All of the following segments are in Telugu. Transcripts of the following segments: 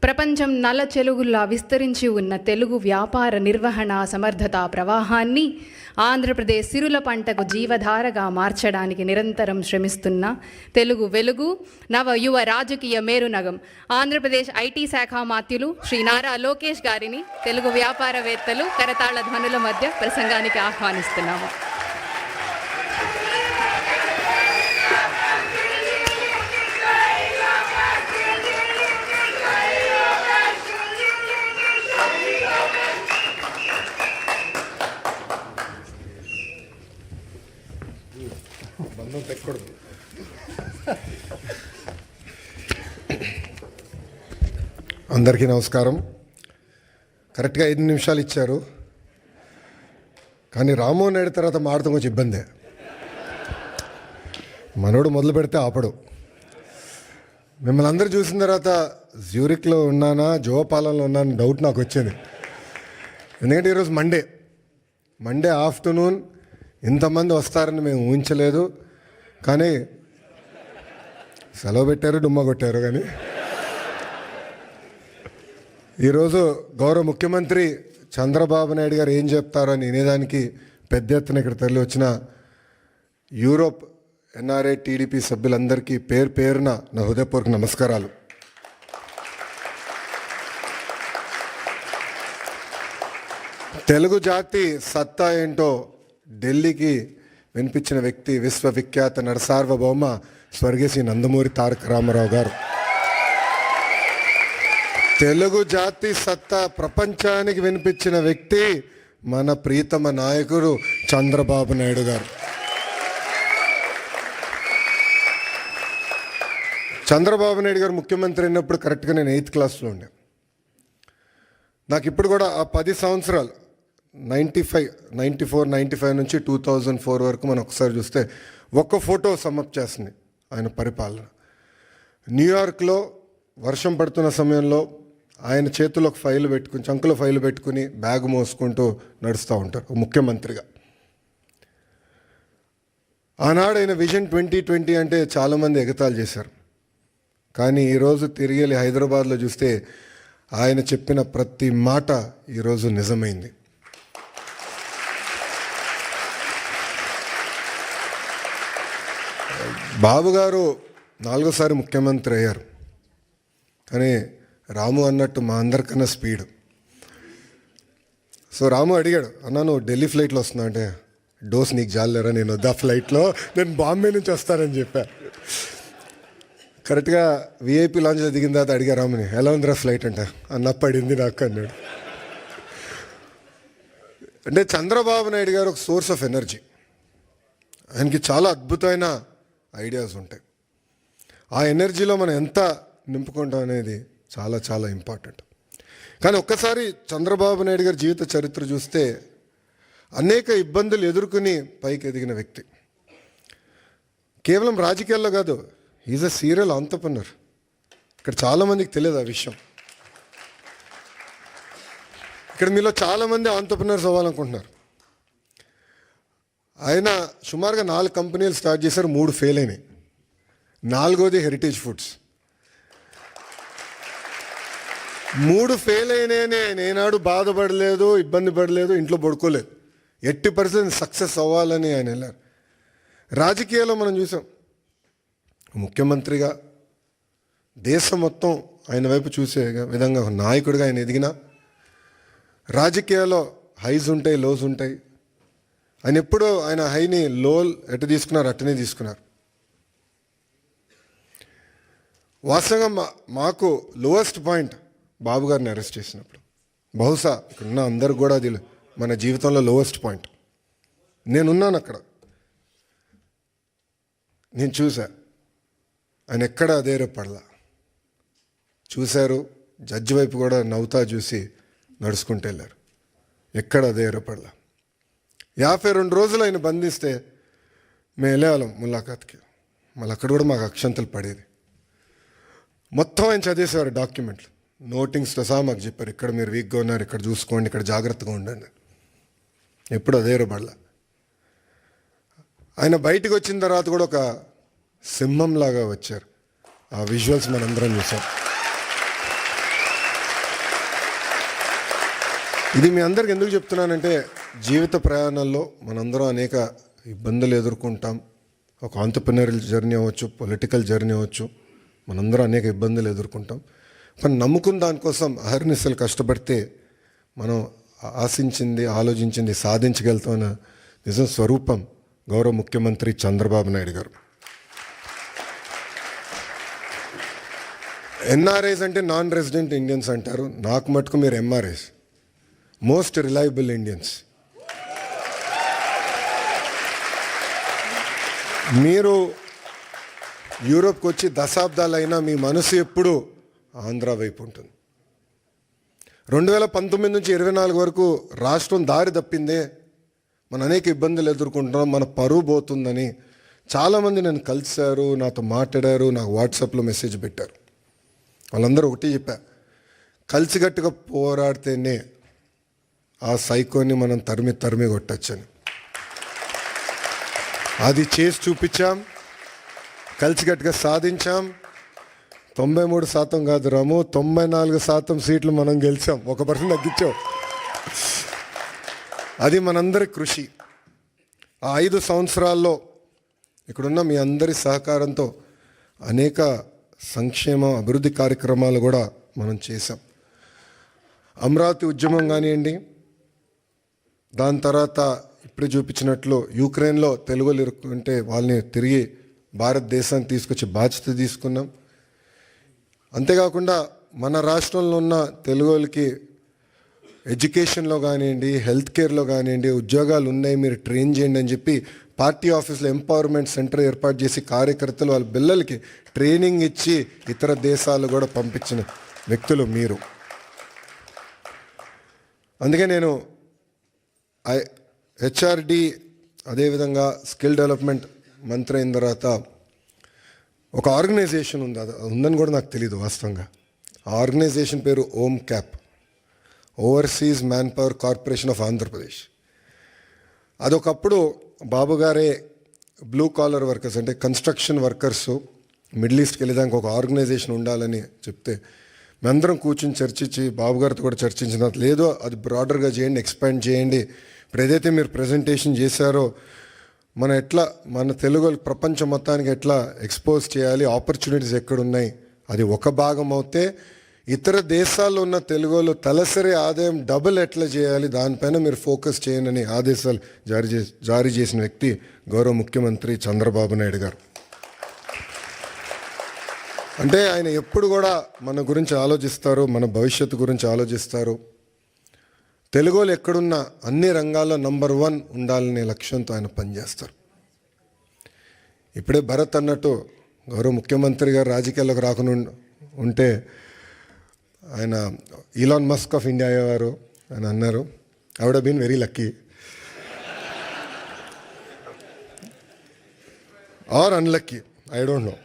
ప్రపంచం నల చెలుగుల్లా విస్తరించి ఉన్న తెలుగు వ్యాపార నిర్వహణ సమర్థత ప్రవాహాన్ని ఆంధ్రప్రదేశ్ సిరుల పంటకు జీవధారగా మార్చడానికి నిరంతరం శ్రమిస్తున్న తెలుగు వెలుగు నవ యువ రాజకీయ మేరునగం ఆంధ్రప్రదేశ్ ఐటీ శాఖ మాత్యులు శ్రీ నారా లోకేష్ గారిని తెలుగు వ్యాపారవేత్తలు కరతాళ ధ్వనుల మధ్య ప్రసంగానికి ఆహ్వానిస్తున్నాము. అందరికీ నమస్కారం. కరెక్ట్గా 5 నిమిషాలు ఇచ్చారు, కానీ రామ్మోహన్ నాయుడు తర్వాత మాడతాం కొంచెం ఇబ్బందే. మనోడు మొదలు పెడితే ఆపడు. మిమ్మల్ని అందరూ చూసిన తర్వాత జ్యూరిక్లో ఉన్నానా జోపాలంలో ఉన్నానా డౌట్ నాకు వచ్చింది. ఎందుకంటే ఈరోజు మండే ఆఫ్టర్నూన్ ఇంతమంది వస్తారని మేము ఊహించలేదు. కానీ సెలవు పెట్టారు, డుమ్మా కొట్టారు. కానీ ఈరోజు గౌరవ ముఖ్యమంత్రి చంద్రబాబు నాయుడు గారు ఏం చెప్తారని వినేదానికి పెద్ద ఎత్తున ఇక్కడ తరలి వచ్చిన యూరోప్ ఎన్ఆర్ఐ టీడీపీ సభ్యులందరికీ పేరున నా హృదయపూర్వక నమస్కారాలు. తెలుగు జాతి సత్తా ఏంటో ఢిల్లీకి వినిపించిన వ్యక్తి విశ్వవిఖ్యాత నరసార్వభౌమ స్వర్గీయ శ్రీ నందమూరి తారక రామారావు గారు. తెలుగు జాతి సత్తా ప్రపంచానికి వినిపించిన వ్యక్తి మన ప్రీతమ నాయకుడు చంద్రబాబు నాయుడు గారు. చంద్రబాబు నాయుడు గారు ముఖ్యమంత్రి అయినప్పుడు కరెక్ట్గా నేను 8th క్లాస్లో ఉండే. నాకు ఇప్పుడు కూడా ఆ 10 సంవత్సరాలు 94, 95 నుంచి 2004 వరకు మనం ఒకసారి చూస్తే ఒక్క ఫోటో సమ్మప్ చేస్తుంది ఆయన పరిపాలన. న్యూయార్క్లో వర్షం పడుతున్న సమయంలో ఆయన చేతిలో ఒక ఫైల్ పెట్టుకుని, చంకులో ఫైల్ పెట్టుకుని బ్యాగ్ మోసుకుంటూ నడుస్తూ ఉంటారు ముఖ్యమంత్రిగా. ఆనాడు ఆయన విజన్ 2020 అంటే చాలామంది ఎగతాళి చేశారు. కానీ ఈరోజు తిరిగి వెళ్ళి హైదరాబాద్లో చూస్తే ఆయన చెప్పిన ప్రతి మాట ఈరోజు నిజమైంది. బాబు గారు 4వ సారి ముఖ్యమంత్రి అయ్యారు. కానీ రాము అన్నట్టు మా అందరికన్నా స్పీడ్. సో రాము అడిగాడు, అన్నా నువ్వు ఢిల్లీ ఫ్లైట్లో వస్తున్నా అంటే, డోస్ నీకు జాలేరా, నేను వద్దా ఫ్లైట్లో, నేను బాంబే నుంచి వస్తానని చెప్పా. కరెక్ట్గా విఐపి లాంచ్లో దిగిన తర్వాత అడిగా రాముని, ఎలా ఉందిరా ఫ్లైట్ అంటే, అన్న పడింది నాకు అన్నాడు. అంటే చంద్రబాబు నాయుడు గారు ఒక సోర్స్ ఆఫ్ ఎనర్జీ. ఆయనకి చాలా అద్భుతమైన ఐడియాస్ ఉంటాయి. ఆ ఎనర్జీలో మనం ఎంత నింపుకుంటాం అనేది చాలా చాలా ఇంపార్టెంట్. కానీ ఒక్కసారి చంద్రబాబు నాయుడు గారి జీవిత చరిత్ర చూస్తే అనేక ఇబ్బందులు ఎదుర్కొని పైకి ఎదిగిన వ్యక్తి. కేవలం రాజకీయాల్లో కాదు, ఈజ్ అ సీరియల్ ఆంటర్‌ప్రెన్యూర్. ఇక్కడ చాలామందికి తెలియదు ఆ విషయం. ఇక్కడ మీలో చాలామంది ఆంటర్‌ప్రెన్యూర్స్ అవ్వాలనుకుంటున్నారు. ఆయన సుమారుగా 4 కంపెనీలు స్టార్ట్ చేశారు, 3 ఫెయిల్ అయినాయి. 4వది హెరిటేజ్ ఫుడ్స్. 3 ఫెయిల్ అయినాయని ఆయన ఏనాడు బాధపడలేదు, ఇబ్బంది పడలేదు, ఇంట్లో పడుకోలేదు. 80% సక్సెస్ అవ్వాలని ఆయన వెళ్ళారు. రాజకీయాల్లో మనం చూసాం, ముఖ్యమంత్రిగా దేశం మొత్తం ఆయన వైపు చూసే విధంగా నాయకుడిగా ఆయన ఎదిగిన. రాజకీయాల్లో హైస్ ఉంటాయి, లోస్ ఉంటాయి. ఆయన ఎప్పుడూ ఆయన హైని లో ఎటు తీసుకున్నారు అట్టనే తీసుకున్నారు. వాస్తవంగా మాకు లోయెస్ట్ పాయింట్ బాబు గారిని అరెస్ట్ చేసినప్పుడు, బహుశా ఇక్కడున్న అందరు కూడా అది మన జీవితంలో లోయెస్ట్ పాయింట్. నేనున్నాను అక్కడ, నేను చూసా. ఆయన ఎక్కడ అధైర్యపడలా. చూశారు, జడ్జి వైపు కూడా నవ్వుతా చూసి నడుచుకుంటూ వెళ్ళారు. ఎక్కడ అధైర్యపడలా. 52 రోజులు ఆయన బంధిస్తే మేము వెళ్ళేవాళ్ళం ములాఖాత్కి. మళ్ళీ అక్కడ కూడా మాకు అక్షంతలు పడేది. మొత్తం ఆయన చదివేసేవారు డాక్యుమెంట్లు, నోటింగ్స్తో సహా మాకు చెప్పారు, ఇక్కడ మీరు వీక్గా ఉన్నారు, ఇక్కడ చూసుకోండి, ఇక్కడ జాగ్రత్తగా ఉండండి. ఎప్పుడు అధైర్యపడలా. ఆయన బయటకు వచ్చిన తర్వాత కూడా ఒక సింహంలాగా వచ్చారు. ఆ విజువల్స్ మనందరం చూసాం. ఇది మీ అందరికి ఎందుకు చెప్తున్నానంటే, జీవిత ప్రయాణాల్లో మనందరం అనేక ఇబ్బందులు ఎదుర్కొంటాం. ఒక ఆంటర్‌ప్రెన్యూరల్ జర్నీ అవ్వచ్చు, పొలిటికల్ జర్నీ అవ్వచ్చు, మనందరం అనేక ఇబ్బందులు ఎదుర్కొంటాం. కానీ నమ్ముకున్న దానికోసం అహర్నిశలు కష్టపడితే మనం ఆశించింది, ఆలోచించింది సాధించగలుగుతామన్న నిజం స్వరూపం గౌరవ ముఖ్యమంత్రి చంద్రబాబు నాయుడు గారు. ఎన్ఆర్ఐస్ అంటే నాన్ రెసిడెంట్ ఇండియన్స్ అంటారు. నాకు మటుకు మీరు ఎంఆర్ఐస్, మోస్ట్ రిలయబుల్ ఇండియన్స్. మీరు యూరోప్కి వచ్చి దశాబ్దాలైనా మీ మనసు ఎప్పుడు ఆంధ్ర వైపు ఉంటుంది. 2019 నుంచి 24 వరకు రాష్ట్రం దారి తప్పిందే, మన అనేక ఇబ్బందులు ఎదుర్కొంటున్నాం, మన పరువు పోతుందని చాలామంది నన్ను కలిశారు, నాతో మాట్లాడారు, నాకు వాట్సాప్లో మెసేజ్ పెట్టారు. వాళ్ళందరూ ఒకటి చెప్పా, కలిసిగట్టుగా పోరాడితేనే ఆ సైకోని మనం తరిమి కొట్టచ్చని. అది చేసి చూపించాం, కలిసిగట్టుగా సాధించాం. 93% కాదు రాము, 94% సీట్లు మనం గెలిచాం, 1% తగ్గించాం. అది మనందరి కృషి. ఆ 5 సంవత్సరాల్లో ఇక్కడున్న మీ అందరి సహకారంతో అనేక సంక్షేమ అభివృద్ధి కార్యక్రమాలు కూడా మనం చేశాం. అమరావతి ఉద్యమం కానివ్వండి, దాని తర్వాత ఇప్పుడే చూపించినట్లు యుక్రెయిన్లో తెలుగులు ఇరుక్కుంటే వాళ్ళని తిరిగి భారతదేశానికి తీసుకొచ్చి బాధ్యత తీసుకున్నాం. అంతేకాకుండా మన రాష్ట్రంలో ఉన్న తెలుగు వాళ్ళకి ఎడ్యుకేషన్లో కానివ్వండి, హెల్త్ కేర్లో కానివ్వండి ఉద్యోగాలు ఉన్నాయి, మీరు ట్రైన్ చేయండి అని చెప్పి పార్టీ ఆఫీస్లో ఎంపవర్మెంట్ సెంటర్ ఏర్పాటు చేసి కార్యకర్తలు వాళ్ళ పిల్లలకి ట్రైనింగ్ ఇచ్చి ఇతర దేశాలు కూడా పంపించిన వ్యక్తులు మీరు. అందుకే నేను హెచ్ఆర్డి అదేవిధంగా స్కిల్ డెవలప్మెంట్ మంత్రి అయిన తర్వాత ఒక ఆర్గనైజేషన్ ఉంది, అది ఉందని కూడా నాకు తెలియదు వాస్తవంగా. ఆ ఆర్గనైజేషన్ పేరు OMCAP, overseas manpower corporation of Andhra Pradesh. అదొకప్పుడు బాబు గారే బ్లూ కాలర్ వర్కర్స్ అంటే కన్స్ట్రక్షన్ వర్కర్స్ మిడిల్ ఈస్ట్కి వెళ్ళేదానికి ఒక ఆర్గనైజేషన్ ఉండాలని చెప్తే మేమందరం కూర్చొని చర్చించి బాబు గారితో కూడా చర్చించిన, లేదో అది బ్రాడర్గా చేయండి, ఎక్స్పాండ్ చేయండి. ఇప్పుడు ఏదైతే మీరు ప్రజెంటేషన్ చేశారో మన తెలుగు ప్రపంచం మొత్తానికి ఎట్లా ఎక్స్పోజ్ చేయాలి, ఆపర్చునిటీస్ ఎక్కడున్నాయి, అది ఒక భాగం అవుతే ఇతర దేశాల్లో ఉన్న తెలుగులో తలసరి ఆదాయం డబుల్ ఎట్లా చేయాలి, దానిపైన మీరు ఫోకస్ చేయండి ఆదేశాలు జారీ చేసిన వ్యక్తి గౌరవ ముఖ్యమంత్రి చంద్రబాబు నాయుడు గారు. అంటే ఆయన ఎప్పుడు కూడా మన గురించి ఆలోచిస్తారు, మన భవిష్యత్తు గురించి ఆలోచిస్తారు. తెలుగులో ఎక్కడున్నా అన్ని రంగాల్లో నంబర్ 1 ఉండాలనే లక్ష్యంతో ఆయన పనిచేస్తారు. ఇప్పుడే భరత్ అన్నట్టు గౌరవ ముఖ్యమంత్రి గారు రాజకీయాల్లోకి రాకుండా ఉంటే ఆయన ఈలాన్ మస్క్ ఆఫ్ ఇండియా అయ్యేవారు అని అన్నారు. I would have been very lucky or unlucky, I don't know.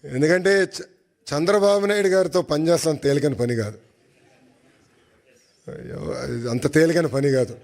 ఎందుకంటే చంద్రబాబు నాయుడు గారితో పనిచేస్తాం తేలికని పని కాదు, అంత తేలికైన పని కాదు.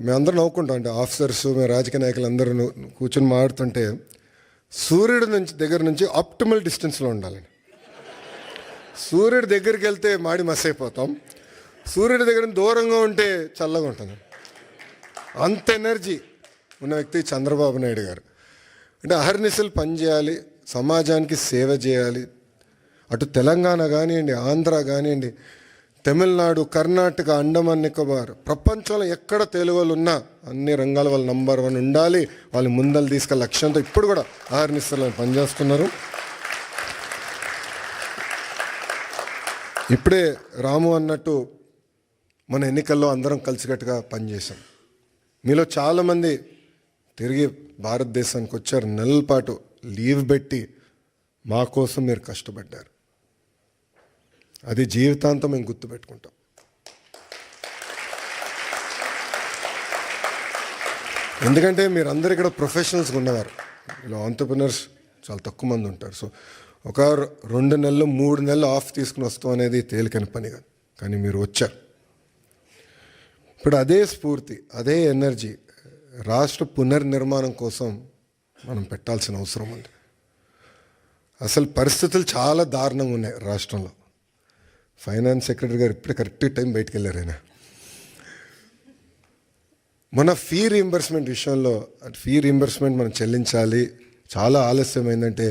మేమందరం నవ్వుకుంటాం, అంటే ఆఫీసర్స్ మేము రాజకీయ నాయకులు అందరూ కూర్చొని మాట్లాడుతుంటే సూర్యుడి దగ్గర నుంచి ఆప్టిమల్ డిస్టెన్స్లో ఉండాలని. సూర్యుడి దగ్గరికి వెళ్తే మాడి మస్ అయిపోతాం, సూర్యుడి దగ్గర దూరంగా ఉంటే చల్లగా ఉంటుంది. అంత ఎనర్జీ ఉన్న వ్యక్తి చంద్రబాబు నాయుడు గారు. అంటే అహర్నిశలు పనిచేయాలి, సమాజానికి సేవ చేయాలి. అటు తెలంగాణ కానివ్వండి, ఆంధ్ర కానివ్వండి, తమిళనాడు, కర్ణాటక, అండమాన్ నికోబార్, ప్రపంచంలో ఎక్కడ తెలుగు వాళ్ళు ఉన్నా అన్ని రంగాల వాళ్ళు నంబర్ 1 ఉండాలి, వాళ్ళు ముందలు తీసుకెళ్ళే లక్ష్యంతో ఇప్పుడు కూడా అహర్నిశలు పనిచేస్తున్నారు. ఇప్పుడే రాము అన్నట్టు మన ఎన్నికల్లో అందరం కలిసికట్టుగా పనిచేశాం. మీలో చాలామంది తిరిగి భారతదేశానికి వచ్చారు, నెలల పాటు లీవ్ పెట్టి మా కోసం మీరు కష్టపడ్డారు. అది జీవితాంతం మేము గుర్తుపెట్టుకుంటాం. ఎందుకంటే మీరందరూ ఇక్కడ ప్రొఫెషనల్స్గా ఉన్నవారు, ఇలా ఆంటర్‌ప్రెన్యూర్స్ చాలా తక్కువ మంది ఉంటారు. సో ఒక 2 నెలలు 3 నెలలు ఆఫ్ తీసుకుని వస్తాం అనేది తేలికైన పని కాదు, కానీ మీరు వచ్చారు. ఇప్పుడు అదే స్ఫూర్తి, అదే ఎనర్జీ రాష్ట్ర పునర్నిర్మాణం కోసం మనం పెట్టాల్సిన అవసరం ఉంది. అసలు పరిస్థితులు చాలా దారుణంగా ఉన్నాయి రాష్ట్రంలో. ఫైనాన్స్ సెక్రటరీ గారు ఇప్పుడే కరెక్ట్ టైం బయటకు వెళ్ళారు ఆయన. మన ఫీ రీయింబర్స్మెంట్ విషయంలో ఫీ రీయింబర్స్మెంట్ మనం చెల్లించాలి, చాలా ఆలస్యమైందంటే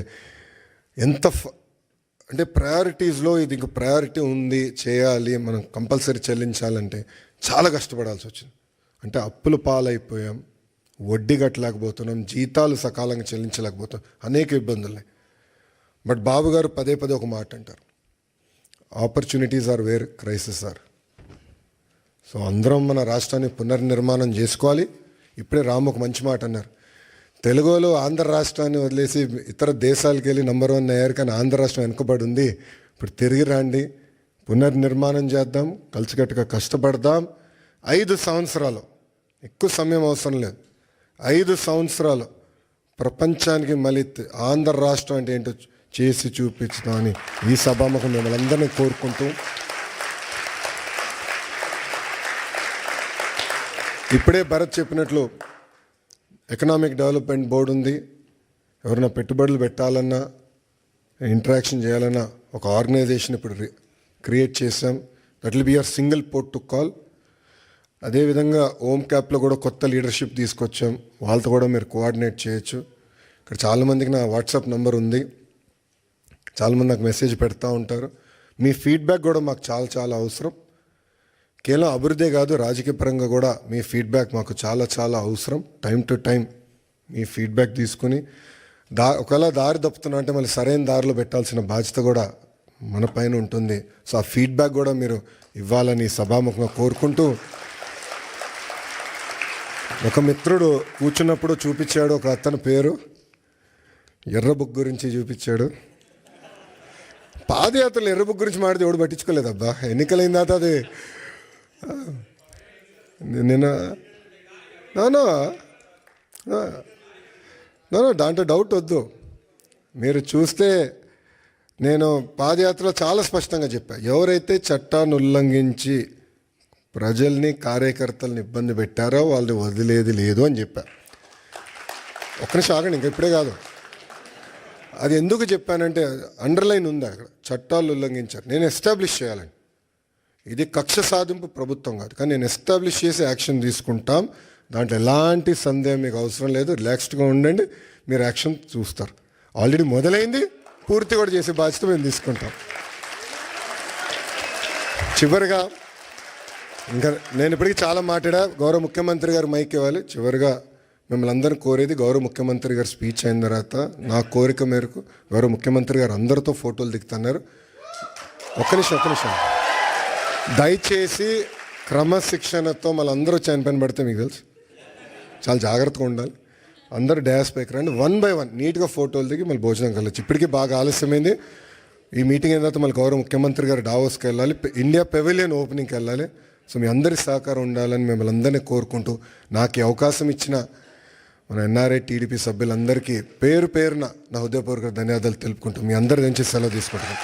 అంటే ప్రయారిటీస్లో ఇది ఇంక ప్రయారిటీ ఉంది, చేయాలి, మనం కంపల్సరీ చెల్లించాలంటే చాలా కష్టపడాల్సి వచ్చింది. అంటే అప్పుల పాలైపోయాం, వడ్డీ కట్టలేకపోతున్నాం, జీతాలు సకాలంగా చెల్లించలేకపోతున్నాం, అనేక ఇబ్బందులు. బట్ బాబు గారు పదే పదే ఒక మాట అంటారు, opportunities are where crisis are. So అందరం మన రాష్ట్రాన్ని పునర్నిర్మాణం చేసుకోవాలి. ఇప్పుడే రాము ఒక మంచి మాట అన్నారు, తెలుగులో ఆంధ్ర రాష్ట్రాన్ని వదిలేసి ఇతర దేశాలకు వెళ్ళి నంబర్ 1 అయ్యారు, కానీ ఆంధ్ర రాష్ట్రం వెనుకబడి ఉంది. ఇప్పుడు తిరిగి రండి, పునర్నిర్మాణం చేద్దాం, కలిసికట్టుగా కష్టపడదాం. 5 సంవత్సరాలు, ఎక్కువ సమయం అవసరం లేదు, 5 సంవత్సరాలు ప్రపంచానికి మళ్ళీ ఆంధ్ర రాష్ట్రం అంటే ఏంటో చేసి చూపించుదామని ఈ సభాముఖం మిమ్మల్ని అందరినీ కోరుకుంటూ, ఇప్పుడే భరత్ చెప్పినట్లు ఎకనామిక్ డెవలప్మెంట్ బోర్డు ఉంది. ఎవరైనా పెట్టుబడులు పెట్టాలన్నా, ఇంటరాక్షన్ చేయాలన్నా ఒక ఆర్గనైజేషన్ ఇప్పుడు క్రియేట్ చేసాం. That will be your single port to call. అదేవిధంగా ఓమ్ క్యాప్లో కూడా కొత్త లీడర్షిప్ తీసుకొచ్చాం, వాళ్ళతో కూడా మీరు కోఆర్డినేట్ చేయొచ్చు. ఇక్కడ చాలామందికి నా వాట్సాప్ నెంబర్ ఉంది, చాలామంది నాకు మెసేజ్ పెడతా ఉంటారు. మీ ఫీడ్బ్యాక్ కూడా మాకు చాలా చాలా అవసరం. కేవలం అభివృద్ధే కాదు, రాజకీయ పరంగా కూడా మీ ఫీడ్బ్యాక్ మాకు చాలా చాలా అవసరం. Time to time me feedback తీసుకుని ఒకవేళ దారి తప్పుతున్నా అంటే మళ్ళీ సరైన దారిలో పెట్టాల్సిన బాధ్యత కూడా మన పైన ఉంటుంది. సో ఆ ఫీడ్బ్యాక్ కూడా మీరు ఇవ్వాలని సభాముఖంగా కోరుకుంటూ, ఒక మిత్రుడు కూర్చున్నప్పుడు చూపించాడు, ఒక అతని పేరు ఎర్ర బుక్ గురించి చూపించాడు. పాదయాత్రలు ఎర్ర బుక్ గురించి మాడితే ఎవడు పట్టించుకోలేదబ్బా, ఎన్నికలైన తర్వాత అది నేను దాంట్లో డౌట్ వద్దు. మీరు చూస్తే నేను పాదయాత్రలో చాలా స్పష్టంగా చెప్పాను, ఎవరైతే చట్టాన్ని ఉల్లంఘించి ప్రజల్ని కార్యకర్తలను ఇబ్బంది పెట్టారో వాళ్ళని వదిలేది లేదు అని చెప్పాను. ఒక్క నిమిషం ఆగండి, ఇంకా ఇప్పుడే కాదు. అది ఎందుకు చెప్పానంటే అండర్లైన్ ఉంది అక్కడ, చట్టాలు ఉల్లంఘించారు, నేను ఎస్టాబ్లిష్ చేయాలని. ఇది కక్ష సాధింపు ప్రభుత్వం కాదు, కానీ నేను ఎస్టాబ్లిష్ చేసి యాక్షన్ తీసుకుంటాం. దాంట్లో ఎలాంటి సందేహం మీకు అవసరం లేదు, రిలాక్స్డ్గా ఉండండి, మీరు యాక్షన్ చూస్తారు. ఆల్రెడీ మొదలైంది, పూర్తి కూడా చేసే బాధ్యత మేము తీసుకుంటాం. చివరిగా ఇంకా నేను ఇప్పటికీ చాలా మాట్లాడా, గౌరవ ముఖ్యమంత్రి గారు మైక్ ఇవ్వాలి. చివరిగా మిమ్మల్ని అందరినీ కోరేది, గౌరవ ముఖ్యమంత్రి గారు స్పీచ్ అయిన తర్వాత నా కోరిక మేరకు గౌరవ ముఖ్యమంత్రి గారు అందరితో ఫోటోలు దిగుతున్నారు. ఒక్క నిమిషం దయచేసి క్రమశిక్షణతో మళ్ళీ అందరూ చైన్ పైన పడితే మీకు తెలుసు, చాలా జాగ్రత్తగా ఉండాలి. అందరూ డ్యాష్ పైకి రండి, 1 by 1 నీట్గా ఫోటోలు దిగి మళ్ళీ భోజనం కలవచ్చు. ఇప్పటికీ బాగా ఆలస్యమైంది. ఈ మీటింగ్ అయిన తర్వాత మళ్ళీ గౌరవ ముఖ్యమంత్రి గారు డావోస్కి వెళ్ళాలి, ఇండియా పెవిలియన్ ఓపెనింగ్కి వెళ్ళాలి. సో మీ అందరి సహకారం ఉండాలని మిమ్మల్ని అందరినీ కోరుకుంటూ, నాకు ఈ అవకాశం ఇచ్చిన మన ఎన్ఆర్ఐ టీడీపీ సభ్యులందరికీ పేరు పేరున నా హృదయపూర్వక ధన్యవాదాలు తెలుపుకుంటూ మీ అందరి నుంచి సెలవు తీసుకుంటున్నాను.